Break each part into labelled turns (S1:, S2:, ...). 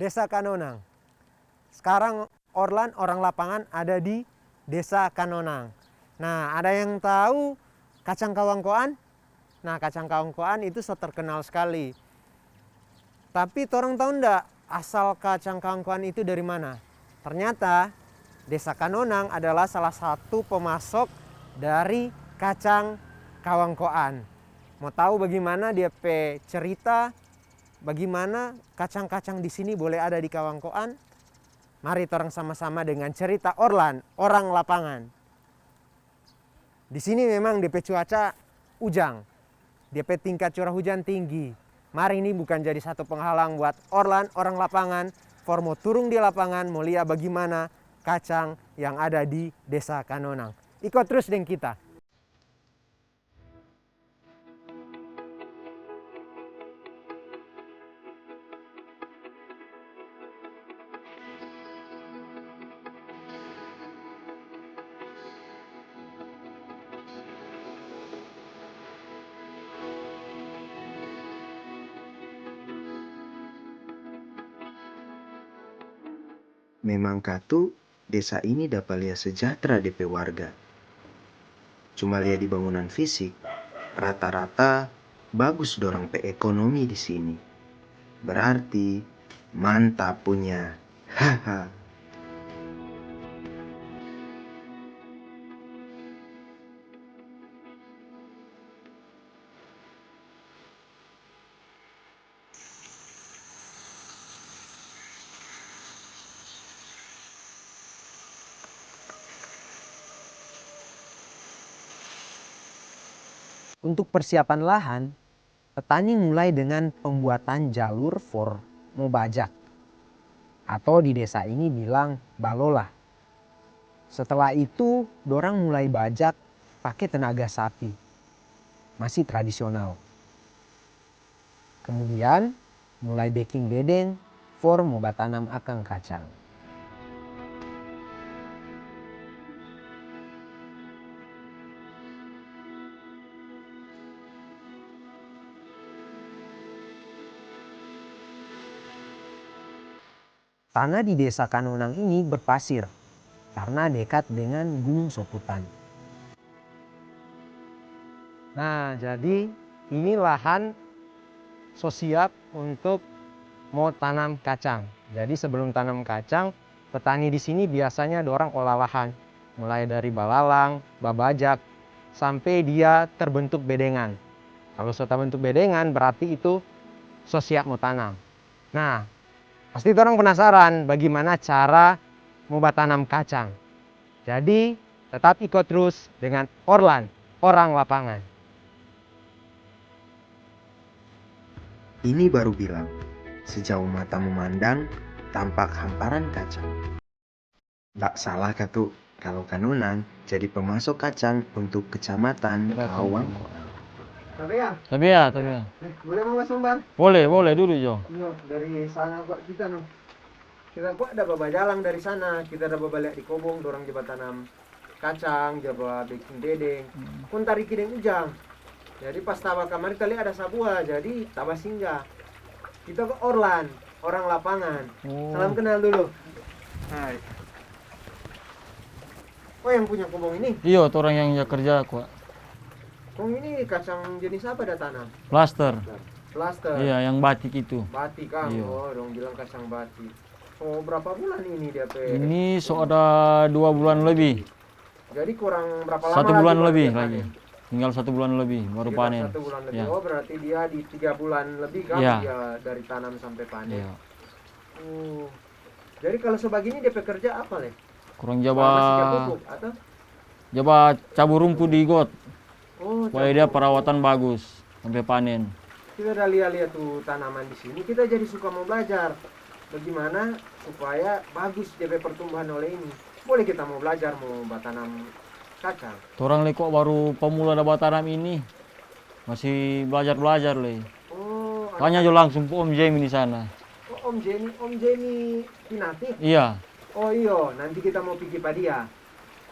S1: Desa Kanonang. Sekarang Orlan, orang lapangan ada di Desa Kanonang. Nah, ada yang tahu kacang kawangkoan? Nah, kacang kawangkoan itu terkenal sekali. Tapi orang tahu enggak asal kacang kawangkoan itu dari mana? Ternyata Desa Kanonang adalah salah satu pemasok dari kacang kawangkoan. Mau tahu bagaimana dia cerita, bagaimana kacang-kacang di sini boleh ada di kawangkoan? Mari orang sama-sama dengan cerita Orlan, orang lapangan. Di sini memang DP cuaca ujang, DP tingkat curah hujan tinggi. Mari ini bukan jadi satu penghalang buat Orlan, orang lapangan, for mau turun di lapangan, mau lihat bagaimana kacang yang ada di Desa Kanonang. Ikut terus dengan kita.
S2: Memang katu, desa ini dapat lihat sejahtera DP warga. Cuma lihat di bangunan fisik, rata-rata bagus dorang pe ekonomi di sini. Berarti mantap punya. Haha.
S1: Untuk persiapan lahan, petani mulai dengan pembuatan jalur for mubajak. Atau di desa ini bilang balola. Setelah itu, dorang mulai bajak pakai tenaga sapi. Masih tradisional. Kemudian, mulai baking bedeng for mau tanam akang kacang. Tanah di Desa Kanonang ini berpasir karena dekat dengan Gunung Soputan. Nah, jadi ini lahan siap untuk mau tanam kacang. Jadi sebelum tanam kacang, petani di sini biasanya dorang olah lahan. Mulai dari balalang, babajak, sampai dia terbentuk bedengan. Kalau sudah terbentuk bedengan berarti itu siap mau tanam. Nah, pasti orang penasaran bagaimana cara mau tanam kacang. Jadi tetap ikut terus dengan Orlan, orang lapangan.
S2: Ini baru bilang, sejauh mata memandang, tampak hamparan kacang. Tak salah katu, kalau Kanonang jadi pemasok kacang untuk kecamatan Kawangkoan.
S3: Tapi ya.
S1: Boleh mau sumbar?
S3: Boleh dulu Jo.
S1: Dari sana kok kita no. Kita kok ada bawa jalan dari sana, kita ada bawa balik di kobong, dorang coba tanam kacang, coba bikin dedeng. Pun tarik kideng ujang. Jadi pas tawa kamar kali ada sabua, jadi tawa singgah. Kita ke Orlan, orang lapangan. Salam kenal dulu. Hai. Oh yang punya kobong ini?
S3: Iya, orang yang kerja kok.
S1: Kong ini kacang jenis apa ada tanam?
S3: Plaster.
S1: Plaster.
S3: Iya, yang batik itu.
S1: Batik kan?
S3: Iya.
S1: Oh, dong bilang kacang batik. So berapa bulan ini dia pe?
S3: Ini ada 2 bulan lebih.
S1: Jadi kurang berapa lama?
S3: 1 bulan
S1: baru
S3: lebih
S1: dia
S3: lagi.
S1: panen?
S3: Tinggal 1 bulan lebih baru
S1: Sekitar
S3: panen.
S1: 1 bulan lebih.
S3: Ya.
S1: Oh berarti dia di 3 bulan lebih kan
S3: Ya.
S1: dia dari tanam sampai panen.
S3: Iya.
S1: Oh. Jadi kalau sebagini dia pekerja apa leh?
S3: Kurang
S1: Masih
S3: jaba
S1: pupuk atau?
S3: cabur rumput di got
S1: Oh,
S3: supaya dia perawatan bagus sampai panen.
S1: kita udah lihat-lihat tuh tanaman di sini, kita jadi suka mau belajar bagaimana supaya bagus DP pertumbuhan oleh ini. Boleh kita mau belajar mau tanam kacang.
S3: Orang le kok baru pemula dapat tanam ini. Masih belajar le.
S1: Oh,
S3: Tanya jo langsung ke Om Jamie di sana.
S1: oh, Om Jenny Pinati.
S3: Iya.
S1: Oh iyo, nanti kita mau pergi pada dia.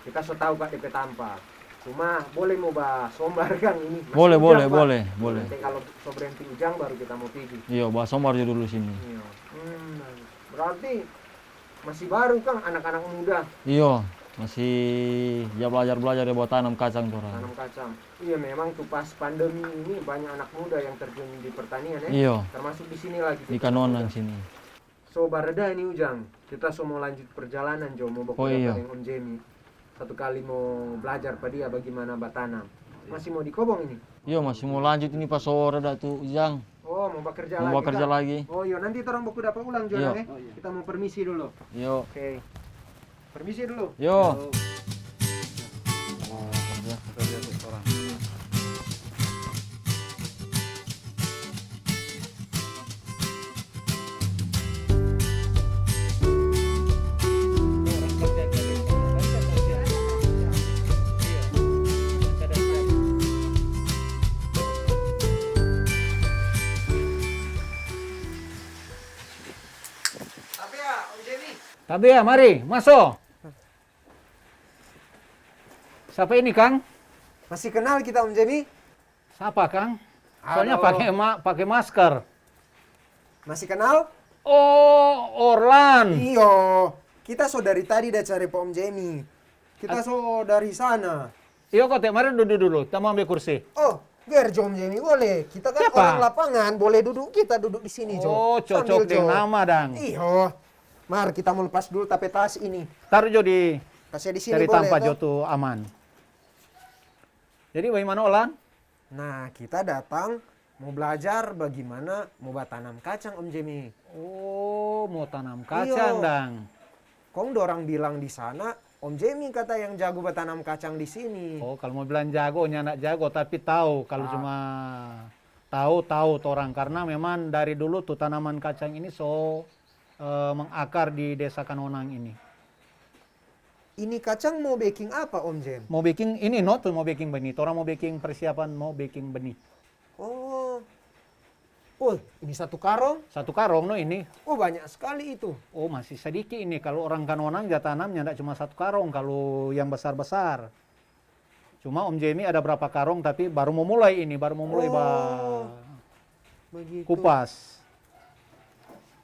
S1: Kita so tahu Kak DP tanpa. Cuma boleh mau bahas sombar kan ini. Masih
S3: Boleh,
S1: ujang,
S3: boleh,
S1: Pak.
S3: boleh.
S1: Nanti kalau so berhenti ujang baru kita mau pergi.
S3: Iya, bahas somar jo dulu sini.
S1: Iya. Berarti masih baru Kang, anak-anak muda
S3: Iya, masih ya belajar ya buat tanam kacang tuh orang.
S1: tanam kacang. Iya memang tuh pas pandemi ini banyak anak muda yang terjun di pertanian ya.
S3: Iya,
S1: Termasuk di sini lagi.
S3: di Kanonan sini.
S1: So bareda ini Ujang, kita so mau lanjut perjalanan Jo, mau baku
S3: Oh, iya.
S1: dengan Om Jemi. Satu kali mau belajar pada dia bagaimana batanam. Masih mau dikobong ini?
S3: Iya, masih mau lanjut ini pas sore dah tuh, Ujang.
S1: Oh mau bekerja
S3: Mau
S1: lagi
S3: bekerja
S1: Kang?
S3: lagi.
S1: Oh iya nanti orang baku dapat ulang Jo
S3: Iya.
S1: ya. Kita mau permisi dulu.
S3: Yo,
S1: Oke. Permisi dulu.
S3: yo.
S1: Tapi ya Om Jemi.
S4: Tapi ya, mari, masuk. Siapa ini, Kang?
S1: Masih kenal kita Om Jemi?
S4: Siapa, Kang? Soalnya
S1: Halo.
S4: pakai masker.
S1: Masih kenal?
S4: Oh, Orlan.
S1: Iyo. Kita so dari tadi udah cari Pak Om Jemi. Kita so dari sana.
S4: Iya, kok mari duduk dulu. Kita mau ambil kursi.
S1: Oh, biar Jo Om Jemi boleh. Kita kan
S4: Siapa?
S1: orang lapangan, boleh duduk. Kita duduk di sini Jo.
S4: Oh, cocok
S1: Sambil,
S4: dengan
S1: Jo.
S4: nama, Dang.
S1: Iyo. Mari kita mau lepas dulu tapi tas ini.
S4: Taruh Jo di
S1: Kasih di sini
S4: cari
S1: boleh.
S4: tempat
S1: toh?
S4: Jo tuh aman. Jadi bagaimana, Orlan?
S1: Nah, kita datang mau belajar bagaimana mau tanam kacang Om Jemi.
S4: Oh, mau tanam kacang,
S1: Iya.
S4: Dang.
S1: Kong dorang bilang di sana, Om Jemi kata yang jago bertanam kacang di sini.
S4: Oh, kalau mau bilang jago, nyanak jago, tapi tahu. Kalau cuma tahu orang. Karena memang dari dulu tuh tanaman kacang ini mengakar di desa Kanonang ini.
S1: Ini kacang mau baking apa Om Jem?
S4: Mau baking, ini no tuh mau baking benih. Orang mau baking persiapan mau baking benih.
S1: Oh. Oh, ini satu karung.
S4: Satu karung no ini.
S1: Oh, banyak sekali itu.
S4: Oh, masih sedikit ini. Kalau orang Kanonang dia tanamnya tidak cuma satu karung. Kalau yang besar-besar. Cuma Om Jemi ada berapa karung tapi baru mau mulai ini. Baru mau mulai
S1: Begitu.
S4: kupas.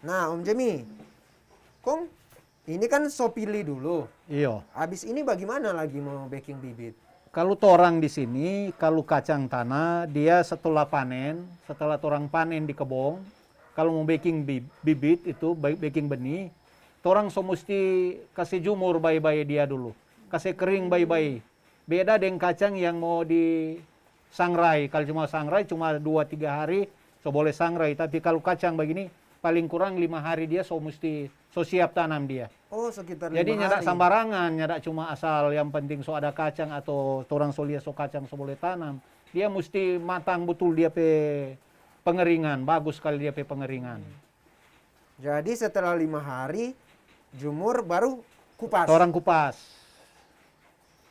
S1: Nah, Om Jemi. Kong, ini kan so pilih dulu.
S4: Iya.
S1: Habis ini bagaimana lagi mau baking bibit?
S4: Kalau torang di sini, kalau kacang tanah, dia setelah panen, setelah torang panen di kebun, kalau mau baking bibit itu, baking benih, torang so mesti kasih jumur bayi-bayi dia dulu. Kasih kering bayi-bayi. Beda dengan kacang yang mau disangrai. Kalau cuma sangrai, cuma 2-3 hari, so boleh sangrai. Tapi kalau kacang begini, paling kurang 5 hari dia so siap tanam dia.
S1: Oh, sekitar 5
S4: Jadi
S1: hari.
S4: nyadak sembarangan, nyadak cuma asal yang penting so ada kacang atau orang so lihat so kacang so boleh tanam. Dia mesti matang betul dia pe pengeringan, bagus sekali dia pe pengeringan.
S1: Jadi setelah 5 hari, jumur baru kupas.
S4: Orang kupas.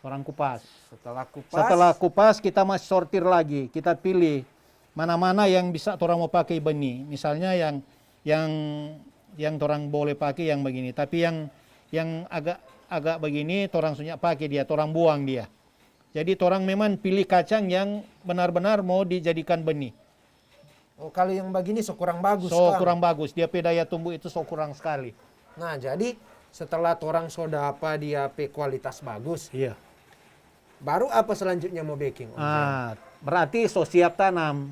S4: Orang kupas.
S1: Setelah kupas.
S4: Setelah kupas kita masih sortir lagi, kita pilih mana-mana yang bisa orang mau pakai benih. Misalnya yang orang boleh pakai yang begini, tapi yang agak begini orang sunyak pakai dia, orang buang dia. Jadi orang memang pilih kacang yang benar-benar mau dijadikan benih.
S1: Oh, kalau yang begini so kurang bagus
S4: So
S1: Kang.
S4: kurang bagus, dia pe daya tumbuh itu so kurang sekali.
S1: Nah, jadi setelah orang so dapat dia pe kualitas bagus,
S4: Iya.
S1: baru apa selanjutnya mau baking? Om Jem?
S4: Berarti so siap tanam.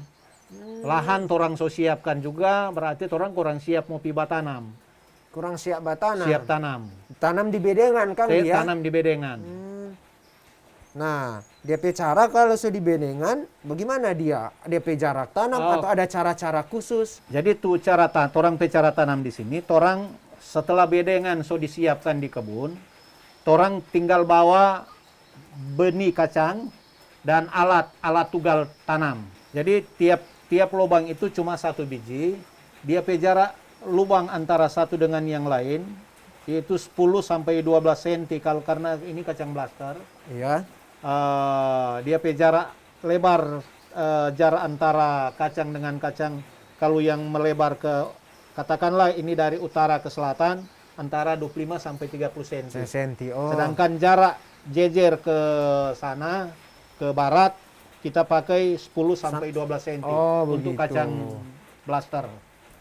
S4: Lahan orang so siapkan juga, berarti orang kurang siap mau piba tanam.
S1: Kurang siap batanam.
S4: Siap tanam.
S1: Tanam di bedengan kan dia.
S4: Tanam di bedengan.
S1: Nah, DP cara kalau so di bedengan, bagaimana dia? DP jarak tanam
S4: Oh.
S1: atau ada cara-cara khusus?
S4: Jadi tuh orang pe cara tanam di sini, orang setelah bedengan so disiapkan di kebun, orang tinggal bawa benih kacang dan alat tugal tanam. Jadi tiap lubang itu cuma 1 biji, dia pe jarak lubang antara satu dengan yang lain yaitu 10 sampai 12 cm kalau karena ini kacang blaster.
S1: Iya.
S4: Dia pe jarak lebar jarak antara kacang dengan kacang kalau yang melebar ke katakanlah ini dari utara ke selatan antara 25 sampai 30 cm.
S1: Senti. Oh.
S4: Sedangkan jarak jejer ke sana ke barat kita pakai 10 sampai 12 cm
S1: Oh,
S4: untuk
S1: begitu.
S4: kacang blaster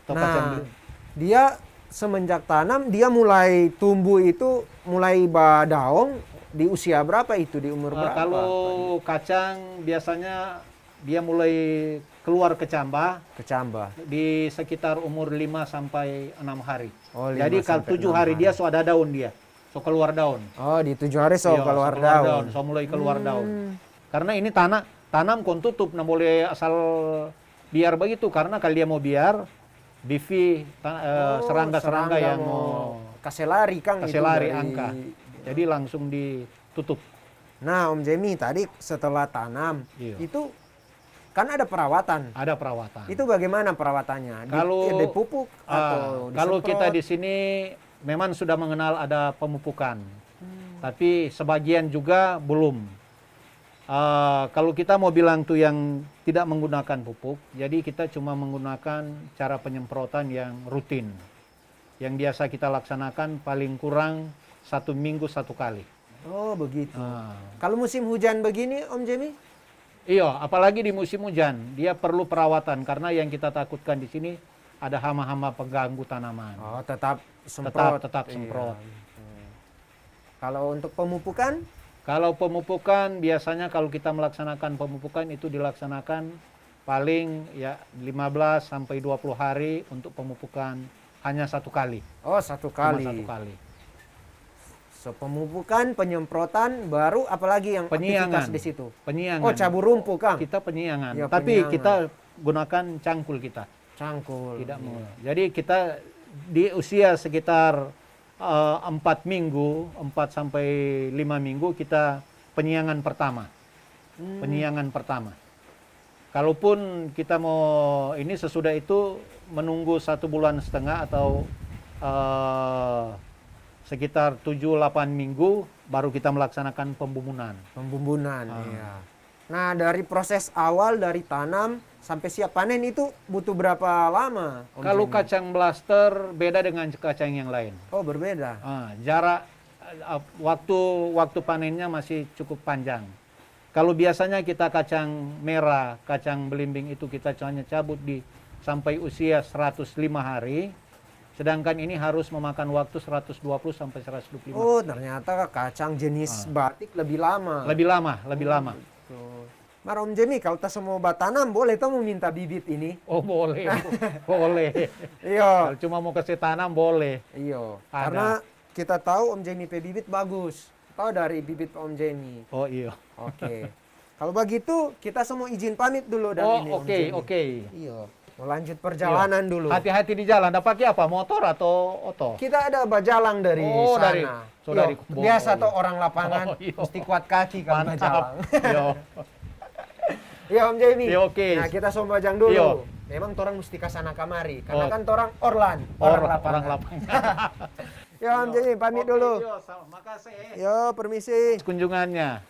S4: atau kacang
S1: Nah, dia semenjak tanam dia mulai tumbuh itu mulai daun di usia berapa itu, di umur berapa?
S4: Kalau kacang biasanya dia mulai keluar kecambah
S1: Kecambah.
S4: di sekitar umur 5 sampai 6 hari.
S1: Oh, 5
S4: Jadi kalau
S1: sampai
S4: 7
S1: 6
S4: hari
S1: hari.
S4: dia so ada daun dia. So keluar daun.
S1: Oh, di 7 hari so
S4: Iya,
S1: keluar
S4: so
S1: daun.
S4: So mulai keluar daun. Karena ini tanam kon tutup, nah boleh asal biar begitu. Karena kalau dia mau biar, divi serangga-serangga yang mau
S1: kasih lari Kang
S4: kasih
S1: itu
S4: lari
S1: dari-
S4: angka. Jadi langsung ditutup.
S1: Nah, Om Jemi tadi setelah tanam
S4: Iya.
S1: itu kan ada perawatan.
S4: Ada perawatan.
S1: Itu bagaimana perawatannya?
S4: Kalau-
S1: dipupuk atau
S4: kalau kita
S1: disemprot?
S4: di sini memang sudah mengenal ada pemupukan, tapi sebagian juga belum. Kalau kita mau bilang tuh yang tidak menggunakan pupuk, jadi kita cuma menggunakan cara penyemprotan yang rutin, yang biasa kita laksanakan paling kurang 1 minggu 1 kali.
S1: Oh, begitu.
S4: Ah.
S1: Kalau musim hujan begini, Om Jemi?
S4: Iya, apalagi di musim hujan, dia perlu perawatan karena yang kita takutkan di sini ada hama-hama pengganggu tanaman.
S1: Oh, tetap semprot.
S4: Tetap
S1: Iya,
S4: semprot.
S1: gitu. Kalau untuk pemupukan?
S4: Kalau pemupukan biasanya kalau kita melaksanakan pemupukan itu dilaksanakan paling ya 15 sampai 20 hari untuk pemupukan hanya 1 kali.
S1: Oh, 1
S4: Cuma
S1: kali.
S4: 1 kali.
S1: So, pemupukan, penyemprotan, baru apalagi yang
S4: Penyiangan.
S1: aktivitas di situ?
S4: Penyiangan.
S1: Oh, cabur rumput, Kang?
S4: Kita penyiangan.
S1: Ya,
S4: Tapi
S1: penyiangan.
S4: kita gunakan cangkul kita.
S1: Cangkul.
S4: Tidak menggunakan. Jadi kita di usia sekitar 4 minggu, 4 sampai 5 minggu kita penyiangan pertama. Penyiangan pertama. Kalaupun kita mau ini sesudah itu menunggu 1,5 bulan atau sekitar 7-8 minggu baru kita melaksanakan pembumbunan.
S1: Pembumbunan, iya. Nah, dari proses awal dari tanam sampai siap panen itu butuh berapa lama, Om
S4: Kalau
S1: Jemi?
S4: kacang blaster beda dengan kacang yang lain.
S1: Oh, berbeda.
S4: Jarak waktu panennya masih cukup panjang. Kalau biasanya kita kacang merah, kacang belimbing itu kita hanya cabut di sampai usia 105 hari. Sedangkan ini harus memakan waktu 120 sampai 125.
S1: Oh, ternyata kacang jenis batik lebih lama.
S4: Lebih lama.
S1: Tuh. Mar Om Jemi, kalau kita mau tanam, boleh tuh minta bibit ini?
S4: Oh, boleh. Boleh.
S1: Iya.
S4: Kalau cuma mau kasih tanam boleh.
S1: Iya.
S4: Ada.
S1: Karena kita tahu Om Jemi pe bibit bagus. Tahu dari bibit Om Jemi.
S4: Oh, iya.
S1: Oke. Kalau begitu, kita semua izin pamit dulu dan ini Om
S4: oke,
S1: Jemi.
S4: oke.
S1: Iya. Mau lanjut perjalanan dulu.
S4: Hati-hati di jalan. Ada pakai apa? Motor atau oto?
S1: Kita ada bajalang dari
S4: Oh,
S1: sana.
S4: dari
S1: Yo,
S4: Kebon.
S1: biasa
S4: Oh,
S1: tuh
S4: iya.
S1: orang lapangan
S4: Oh, iya.
S1: mesti kuat kaki kalau bajalang.
S4: Yo.
S1: Iya Om Jemi.
S4: Iya, oke.
S1: Nah, kita semua bajang dulu.
S4: Iya.
S1: Memang torang mesti kasana kamari karena
S4: Oh.
S1: kan torang orang lapangan. Ya Om Jemi pamit dulu.
S4: Makasih.
S1: Yo, permisi.
S4: Kunjungannya.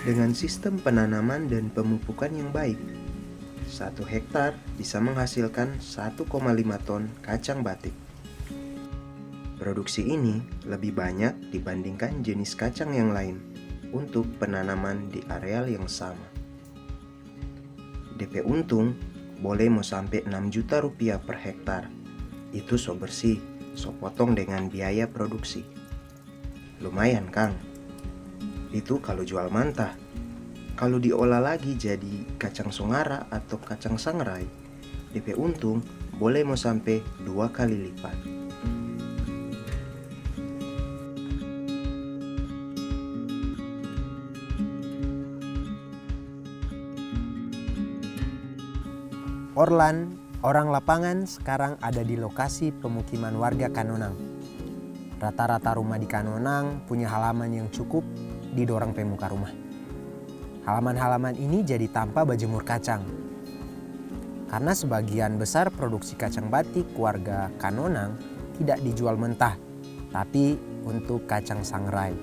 S2: Dengan sistem penanaman dan pemupukan yang baik, 1 hektar bisa menghasilkan 1,5 ton kacang batik. Produksi ini lebih banyak dibandingkan jenis kacang yang lain untuk penanaman di areal yang sama. DP untung boleh mau sampai 6 juta rupiah per hektar. Itu so bersih, so potong dengan biaya produksi. Lumayan Kang. Itu kalau jual mentah. Kalau diolah lagi jadi kacang songara atau kacang sangrai, DP untung boleh mau sampai 2 kali lipat.
S1: Orlan, orang lapangan sekarang ada di lokasi pemukiman warga Kanonang. Rata-rata rumah di Kanonang punya halaman yang cukup didorong pemuka rumah. Halaman-halaman ini jadi tanpa berjemur kacang. Karena sebagian besar produksi kacang batik warga Kanonang tidak dijual mentah, tapi untuk kacang sangrai.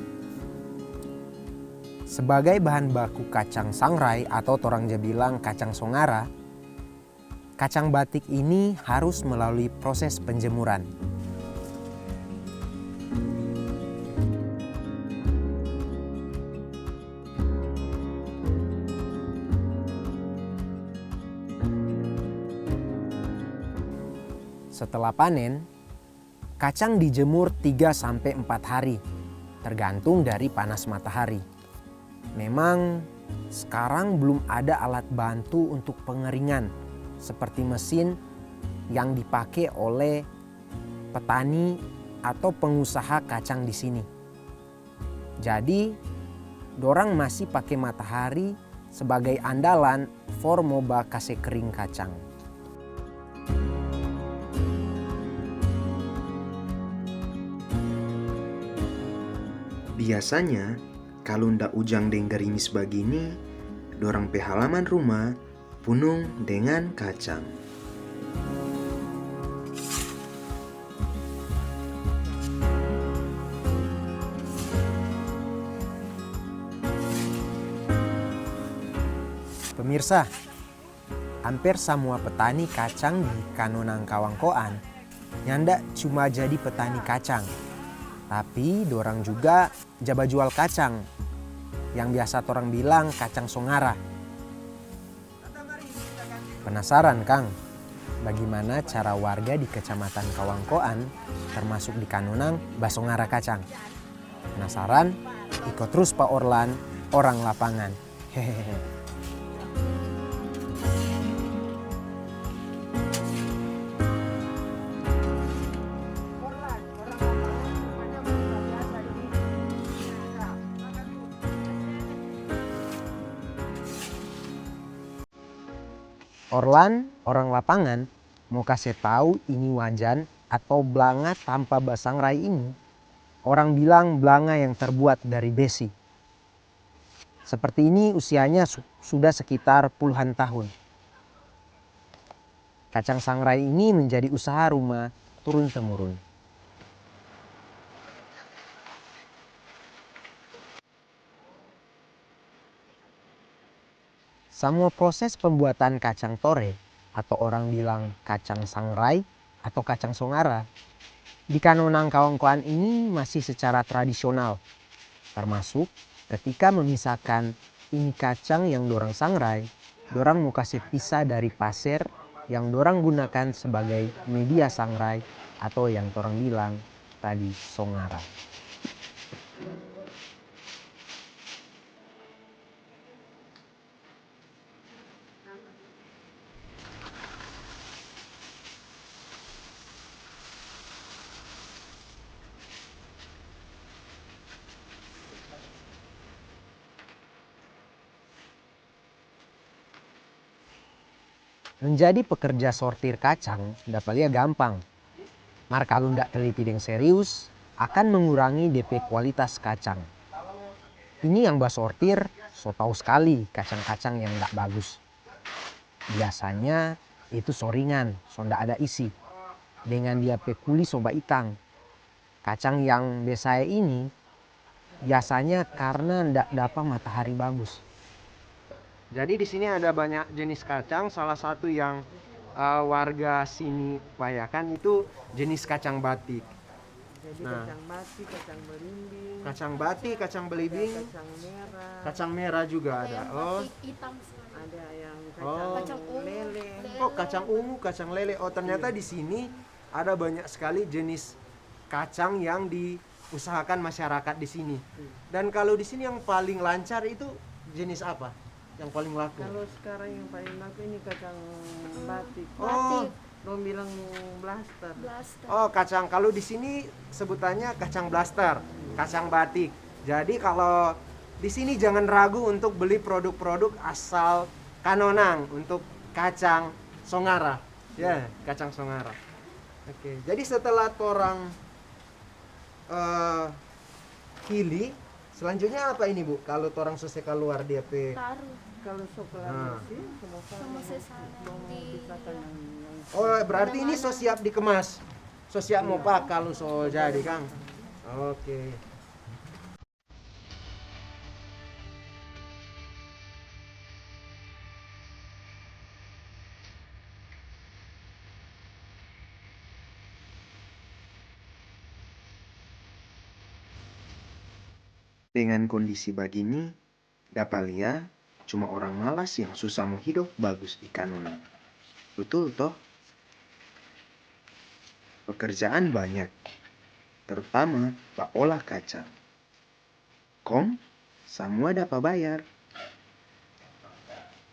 S1: Sebagai bahan baku kacang sangrai atau orang je bilang kacang songara, kacang batik ini harus melalui proses penjemuran. Setelah panen, kacang dijemur 3-4 hari, tergantung dari panas matahari. Memang sekarang belum ada alat bantu untuk pengeringan seperti mesin yang dipakai oleh petani atau pengusaha kacang di sini. Jadi, dorang masih pakai matahari sebagai andalan for moba kase kering kacang.
S2: Biasanya, kalau ndak ujang deng gerimis begini, dorang pe halaman rumah punung dengan kacang.
S1: Pemirsa, hampir semua petani kacang di Kanonang Kawangkoan nyanda cuma jadi petani kacang, tapi dorang juga jaba jual kacang yang biasa orang bilang kacang songara. Penasaran Kang, bagaimana cara warga di Kecamatan Kawangkoan termasuk di Kanonang basongara kacang? Penasaran? Ikut terus Pak Orlan, orang lapangan. Hehehe. Orlan, orang lapangan, mau kasih tahu ini wajan atau blanga tanpa basangrai ini. Orang bilang blanga yang terbuat dari besi. Seperti ini usianya sudah sekitar puluhan tahun. Kacang sangrai ini menjadi usaha rumah turun-temurun. Semua proses pembuatan kacang tore atau orang bilang kacang sangrai atau kacang songara di Kanonang Kawangkoan ini masih secara tradisional. Termasuk ketika memisahkan ini kacang yang dorang sangrai, dorang mau kasih pisah dari pasir yang dorang gunakan sebagai media sangrai atau yang orang bilang tadi songara. Menjadi pekerja sortir kacang dapatnya gampang. Mar kalau tidak teliti dengan serius akan mengurangi DP kualitas kacang. Ini yang basortir so tahu sekali kacang-kacang yang tidak bagus. Biasanya itu soringan, so tidak ada isi. Dengan dia pe kuli soba itang. Kacang yang biasa ini biasanya karena tidak dapat matahari bagus. Jadi di sini ada banyak jenis kacang. Salah satu yang warga sini upayakan itu jenis kacang batik.
S5: Jadi
S1: Nah.
S5: kacang batik, kacang belimbing,
S1: Kacang batik, kacang belimbing,
S5: kacang merah,
S1: kacang merah juga ada. Oh,
S6: hitam semua.
S5: ada yang
S1: Oh.
S6: Kacang ungu,
S5: lele.
S1: oh kacang ungu, kacang lele. Oh ternyata di sini ada banyak sekali jenis kacang yang diusahakan masyarakat di sini. Dan kalau di sini yang paling lancar itu jenis apa? Yang paling laku?
S5: Kalau sekarang yang paling laku ini kacang batik.
S1: Oh,
S5: Dong bilang blaster.
S6: Blaster.
S1: oh kacang. Kalau di sini sebutannya kacang blaster, kacang batik. Jadi kalau di sini jangan ragu untuk beli produk-produk asal Kanonang untuk kacang songara. Ya, kacang songara. Oke. Jadi setelah torang kili, selanjutnya apa ini Bu? Kalau torang selesai keluar dia pe.
S6: Taruh
S5: Kalau sekolah
S1: Nah.
S5: sih, semua
S6: sama sesana
S5: mau
S6: di
S5: pisahkan yang
S1: Oh, berarti ini so siap dikemas. So siap mau pak kalau so jadi, Kang. Oke.
S2: Dengan kondisi begini, Dapalia cuma orang malas yang susah mau hidup bagus di Kanonang. Betul toh? Pekerjaan banyak, terutama pak olah kacang. Kong, semua dapat bayar.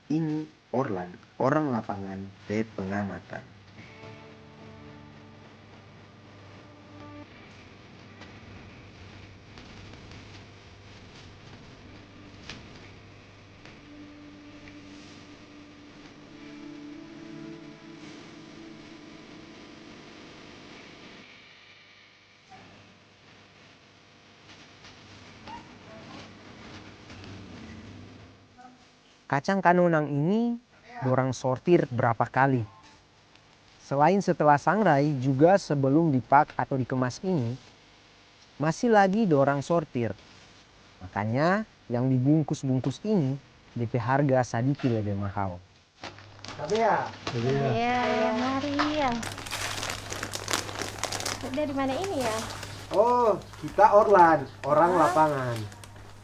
S2: Ini Orlan, orang lapangan dari pengamatan.
S1: Kacang kanonang ini dorang sortir berapa kali. Selain setelah sangrai juga sebelum dipak atau dikemas ini masih lagi dorang sortir. Makanya yang dibungkus-bungkus ini DP harga sedikit lebih mahal. Tapi ya,
S6: Ya, mari ya. Dari mana ini ya?
S1: oh kita Orlan, orang lapangan.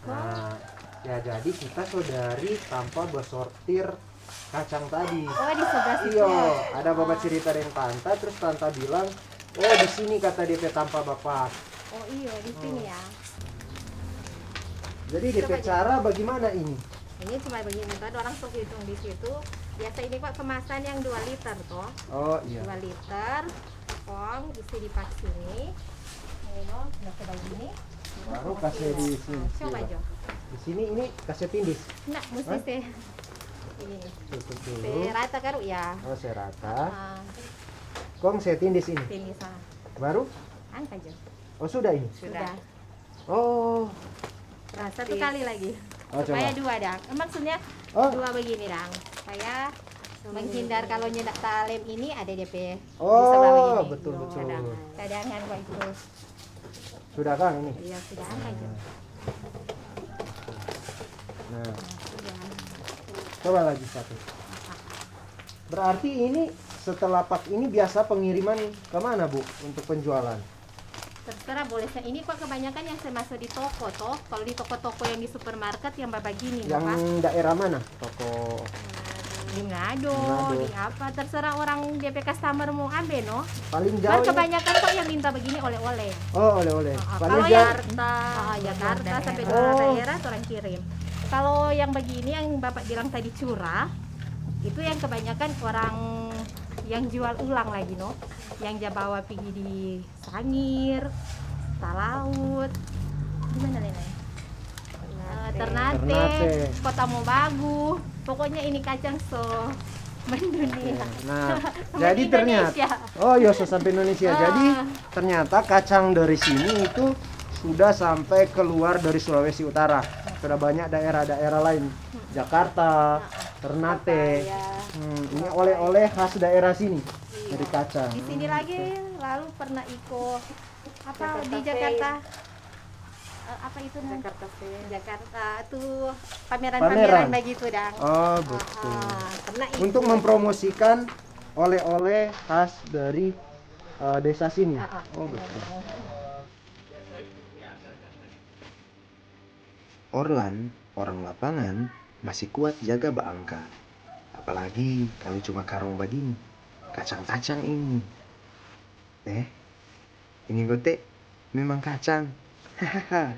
S1: Nah, ya jadi kita saudari tanpa bersortir kacang tadi.
S6: Oh, di sebelah situ.
S1: Iya,
S6: Ya?
S1: ada bapak cerita dengan Tanta, terus Tanta bilang, oh di sini kata DP tanpa bapak.
S6: Oh iya, di sini ya.
S1: Jadi DP
S6: Coba
S1: cara bagaimana ini?
S6: Ini cuma begini kan orang sok hitung di situ. Biasa ini Pak kemasan yang 2 liter toh.
S1: Oh iya.
S6: 2 liter. Kong isi di pak sini. Ini loh, udah coba gini.
S1: Baru kasih di sini.
S6: Coba Jo.
S1: Di sini ini kasih tindis.
S6: Nah, mesti
S1: Hah?
S6: saya ini.
S1: Tutup dulu.
S6: Saya rata kan ya.
S1: Oh saya rata.
S6: Ah,
S1: Kong saya tindis ini.
S6: sini sana.
S1: Baru?
S6: Angkat Jo.
S1: Oh sudah ini.
S6: Sudah.
S1: Oh.
S6: Nah, 1 kali lagi.
S1: Oh,
S6: Supaya
S1: coba.
S6: 2 dang. Maksudnya
S1: Oh.
S6: 2 begini dang. Supaya menghindar kalau nyedak talem ini ada DP di
S1: Oh,
S6: sebelah begini.
S1: betul betul.
S6: Cadangan Pak itu.
S1: Sudah Kang ini.
S6: Iya, sudah angkat Jo.
S1: Nah,
S6: Sudah.
S1: coba lagi satu. Berarti ini setelah pak ini biasa pengiriman kemana Bu untuk penjualan?
S6: Terserah boleh ini kok kebanyakan yang saya masuk di toko toh. Kalau di toko-toko yang di supermarket yang bapak gini
S1: Yang
S6: Bapak.
S1: daerah mana? Toko.
S6: Di Ngado,
S1: Ngado.
S6: di apa terserah orang DP customer mau ambil no.
S1: Paling
S6: Kan
S1: jauh ini.
S6: kebanyakan kok yang minta begini oleh-oleh.
S1: Oh, oleh-oleh. Paling
S6: Kalau
S1: jauh.
S6: Jakarta, Jakarta sampai
S1: Oh.
S6: luar daerah orang kirim. Kalau yang begini yang Bapak bilang tadi curah, itu yang kebanyakan orang yang jual ulang lagi no. Yang dia bawa pergi di Sangir, Talaut, di mana Lena? Ternate,
S1: Ternate.
S6: Kota Mobagu. Pokoknya ini kacang so mendunia.
S1: Nah,
S6: Sama
S1: jadi ternyata
S6: Indonesia.
S1: oh iya so sampai Indonesia.
S6: Ah.
S1: Jadi ternyata kacang dari sini itu sudah sampai keluar dari Sulawesi Utara. Sudah banyak daerah-daerah lain. Jakarta, Ternate.
S6: Ya.
S1: Ini oleh-oleh khas daerah sini dari kacang.
S6: Di sini lagi lalu pernah ikut apa di Jakarta apa itu Jakarta tuh pameran-pameran begitu dang.
S1: Oh, betul.
S6: Pernah
S1: Untuk
S6: ikut.
S1: mempromosikan oleh-oleh khas dari desa sini.
S6: Ah, ah.
S1: Oh, betul.
S2: Orlan, orang lapangan, masih kuat jaga Baangka. Apalagi kalau cuma karung begini. Kacang-kacang ini. Ini gote memang kacang. Hahaha.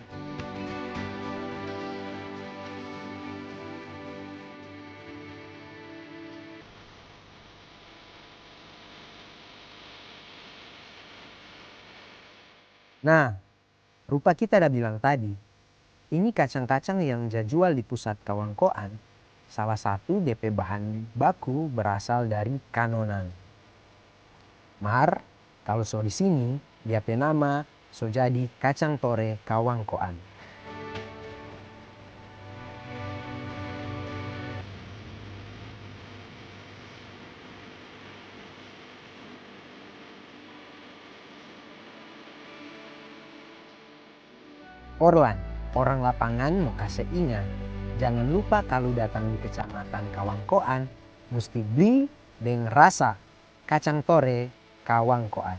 S1: Nah, rupa kita udah bilang tadi, ini kacang-kacang yang jual di pusat Kawangkoan, salah satu DP bahan baku berasal dari Kanonan. Mar, kalau so di sini, DP nama so jadi kacang tore Kawangkoan. Orlan, orang lapangan mau kasih ingat, jangan lupa kalau datang di kecamatan Kawangkoan, mesti beli dengan rasa kacang tore Kawangkoan.